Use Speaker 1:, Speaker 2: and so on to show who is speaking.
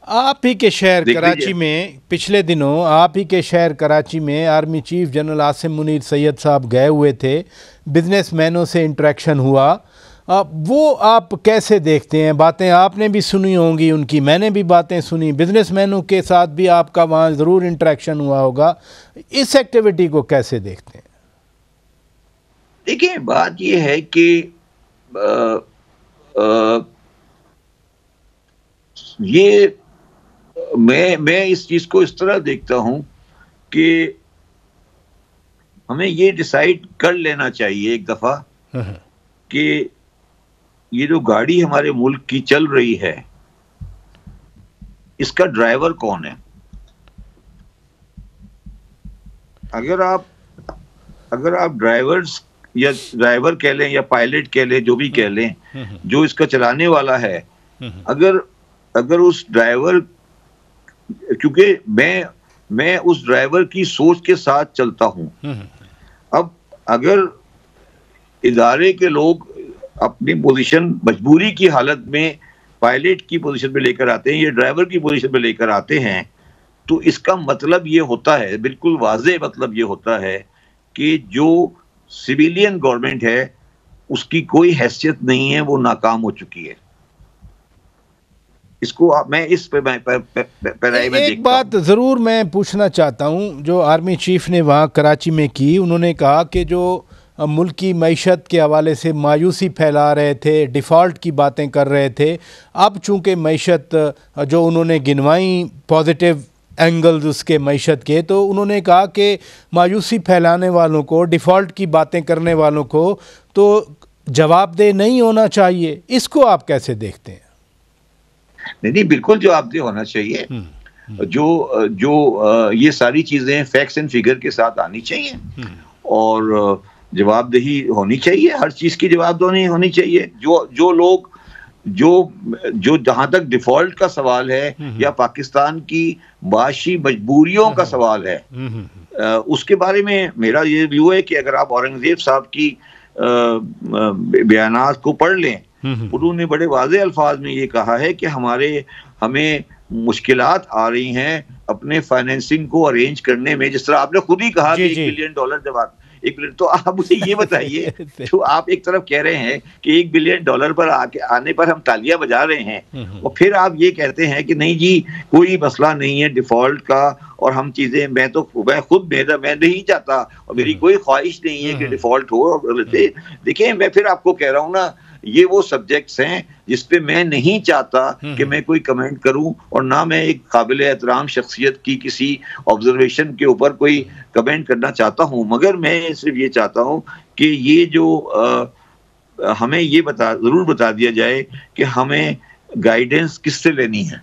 Speaker 1: आप ही के शहर
Speaker 2: देख
Speaker 1: कराची
Speaker 2: लीजिए।
Speaker 1: में पिछले दिनों आप ही के शहर कराची में army chief general Asim Munir Syed साहब गए हुए थे, बिजनेसमैनों से इंटरेक्शन हुआ। वो आप कैसे देखते हैं? बातें आपने भी सुनी होंगी उनकी, मैंने भी बातें सुनी, बिजनेसमैनों के साथ भी आपका वहाँ ज़रूर इंटरेक्शन हुआ होगा। इस एक्टिविटी को कैसे देखते हैं?
Speaker 2: देखिए, बात ये है कि अ, अ, ये मैं इस चीज को इस तरह देखता हूं कि हमें ये डिसाइड कर लेना चाहिए एक दफा कि ये जो गाड़ी हमारे मुल्क की चल रही है, इसका ड्राइवर कौन है। अगर आप ड्राइवर्स या ड्राइवर कह लें या पायलट कह लें, जो भी कह लें, जो इसका चलाने वाला है, अगर अगर उस ड्राइवर, क्योंकि मैं उस ड्राइवर की सोच के साथ चलता हूं। अब अगर इदारे के लोग अपनी पोजीशन मजबूरी की हालत में पायलट की पोजीशन पे लेकर आते हैं या ड्राइवर की पोजीशन पे लेकर आते हैं, तो इसका मतलब ये होता है, बिल्कुल वाज़ेह मतलब ये होता है कि जो सिविलियन गवर्नमेंट है उसकी कोई हैसियत नहीं है, वो नाकाम हो चुकी है। इसको मैं इस पे पैराई में
Speaker 1: एक
Speaker 2: देखता
Speaker 1: बात
Speaker 2: हूं।
Speaker 1: ज़रूर मैं पूछना चाहता हूं, जो आर्मी चीफ ने वहाँ कराची में की, उन्होंने कहा कि जो मुल्क की मईशत के हवाले से मायूसी फैला रहे थे, डिफ़ॉल्ट की बातें कर रहे थे। अब चूँकि मईशत जो उन्होंने गिनवाई पॉजिटिव एंगल्स उसके मईशत के, तो उन्होंने कहा कि मायूसी फैलाने वालों को, डिफ़ॉल्ट की बातें करने वालों को तो जवाबदेह नहीं होना चाहिए। इसको आप कैसे देखते हैं?
Speaker 2: नहीं, बिल्कुल जवाबदेह होना चाहिए। जो जो ये सारी चीजें फैक्ट्स एंड फिगर के साथ आनी चाहिए और जवाबदेही होनी चाहिए। हर चीज की जवाबदेही होनी चाहिए। जो लोग जो जो जहां तक डिफॉल्ट का सवाल है या पाकिस्तान की माशी मजबूरियों का सवाल है, उसके बारे में मेरा ये व्यू है कि अगर आप औरंगजेब साहब की बयानात को पढ़ लें, उन्होंने बड़े वाज़ेह अल्फाज में ये कहा है कि हमें मुश्किलात आ रही हैं अपने फाइनेंसिंग को अरेंज करने में। जिस तरह आपने खुद ही कहा कि $1 बिलियन जब आप 1 बिलियन, तो आप मुझे ये बताइए, जो आप एक तरफ कह रहे हैं कि $1 बिलियन पर आने पर हम तालियां बजा रहे हैं, और फिर आप ये कहते हैं कि नहीं जी कोई मसला नहीं है डिफॉल्ट का, और हम चीजें मैं नहीं चाहता और मेरी कोई ख्वाहिश नहीं है कि डिफॉल्ट हो। देखिए, मैं फिर आपको कह रहा हूँ ना, ये वो सब्जेक्ट्स हैं जिस पे मैं नहीं चाहता कि मैं कोई कमेंट करूं, और ना मैं एक काबिल एहतराम शख्सियत की किसी ऑब्जर्वेशन के ऊपर कोई कमेंट करना चाहता हूं। मगर मैं सिर्फ ये चाहता हूं कि ये जो हमें ये जरूर बता दिया जाए कि हमें गाइडेंस किससे लेनी है।